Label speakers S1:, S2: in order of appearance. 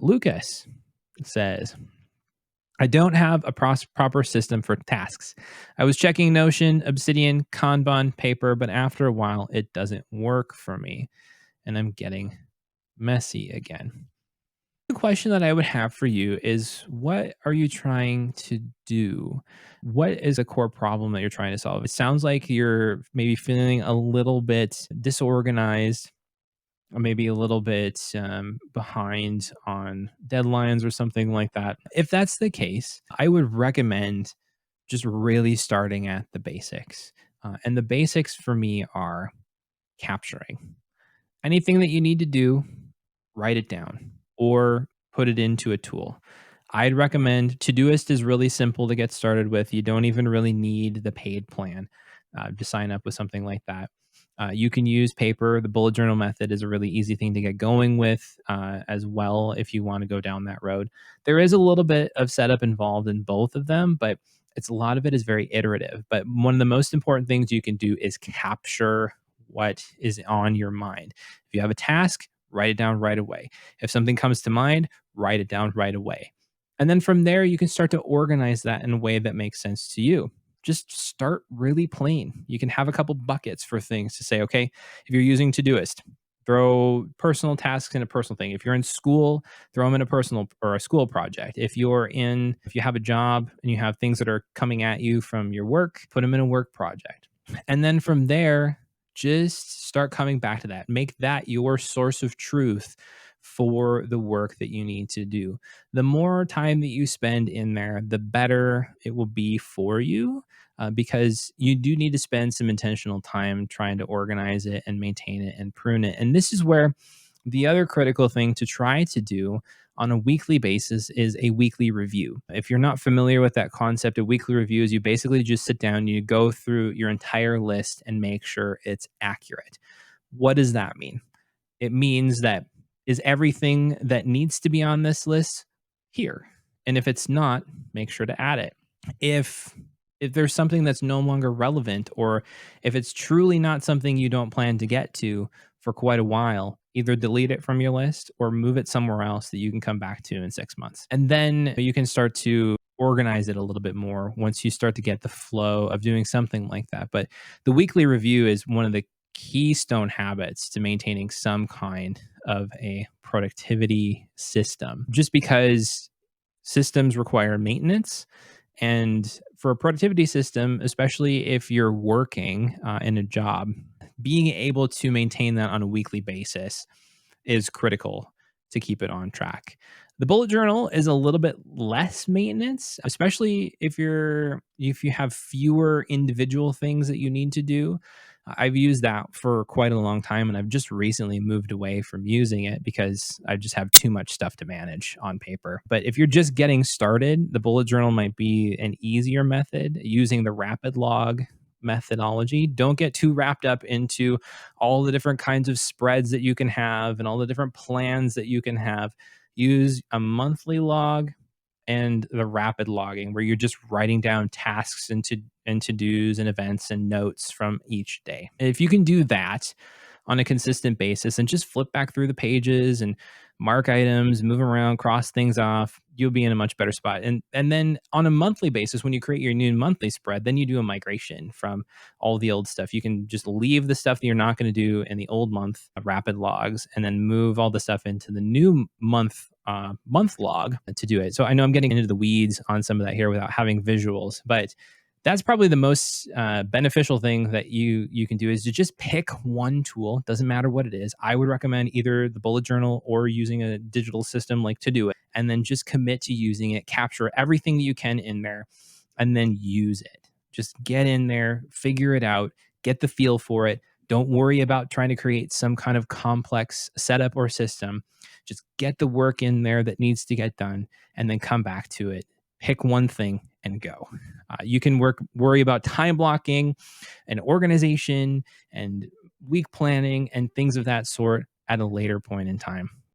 S1: Lucas says, I don't have a proper system for tasks. I was checking Notion, Obsidian, Kanban, Paper, but after a while, it doesn't work for me and I'm getting messy again. The question that I would have for you is what are you trying to do? What is a core problem that you're trying to solve? It sounds like you're maybe feeling a little bit disorganized or maybe a little bit behind on deadlines or something like that. If that's the case, I would recommend just really starting at the basics. And the basics for me are capturing anything that you need to do, write it down or put it into a tool. I'd recommend Todoist is really simple to get started with. You don't even really need the paid plan to sign up with something like that. You can use paper. The bullet journal method is a really easy thing to get going with as well if you want to go down that road. There is a little bit of setup involved in both of them, but it's a lot of it is very iterative. But one of the most important things you can do is capture what is on your mind. If you have a task, write it down right away. If something comes to mind, write it down right away. And then from there, you can start to organize that in a way that makes sense to you. Just start really plain. You can have a couple buckets for things to say, okay, if you're using Todoist, throw personal tasks in a personal thing. If you're in school, throw them in a personal or a school project. If you have a job and you have things that are coming at you from your work, put them in a work project. And then from there, just start coming back to that. Make that your source of truth for the work that you need to do. The more time that you spend in there, the better it will be for you because you do need to spend some intentional time trying to organize it and maintain it and prune it. And this is where the other critical thing to try to do on a weekly basis is a weekly review. If you're not familiar with that concept, a weekly review is you basically just sit down, you go through your entire list and make sure it's accurate. What does that mean? It means that is everything that needs to be on this list here? And if it's not, make sure to add it. If if there's something that's no longer relevant or if it's truly not something you don't plan to get to for quite a while, either delete it from your list or move it somewhere else that you can come back to in 6 months. And then you can start to organize it a little bit more once you start to get the flow of doing something like that. But the weekly review is one of the keystone habits to maintaining some kind of a productivity system, just because systems require maintenance. And for a productivity system, especially if you're working in a job, being able to maintain that on a weekly basis is critical to keep it on track. The bullet journal is a little bit less maintenance, especially if you have fewer individual things that you need to do. I've used that for quite a long time and I've just recently moved away from using it because I just have too much stuff to manage on paper. But if you're just getting started, the bullet journal might be an easier method using the rapid log methodology. Don't get too wrapped up into all the different kinds of spreads that you can have and all the different plans that you can have. Use a monthly log and the rapid logging where you're just writing down tasks and to-dos and events and notes from each day. If you can do that on a consistent basis and just flip back through the pages and mark items, move around, cross things off, you'll be in a much better spot. And then on a monthly basis, when you create your new monthly spread, then you do a migration from all the old stuff. You can just leave the stuff that you're not going to do in the old month rapid logs and then move all the stuff into the new month log to do it. So I know I'm getting into the weeds on some of that here without having visuals, but that's probably the most beneficial thing that you can do is to just pick one tool. Doesn't matter what it is. I would recommend either the bullet journal or using a digital system like Todoist, and then just commit to using it. Capture everything that you can in there, and then use it. Just get in there, figure it out, get the feel for it. Don't worry about trying to create some kind of complex setup or system. Just get the work in there that needs to get done, and then come back to it. Pick one thing and go. You can worry about time blocking and organization and week planning and things of that sort at a later point in time.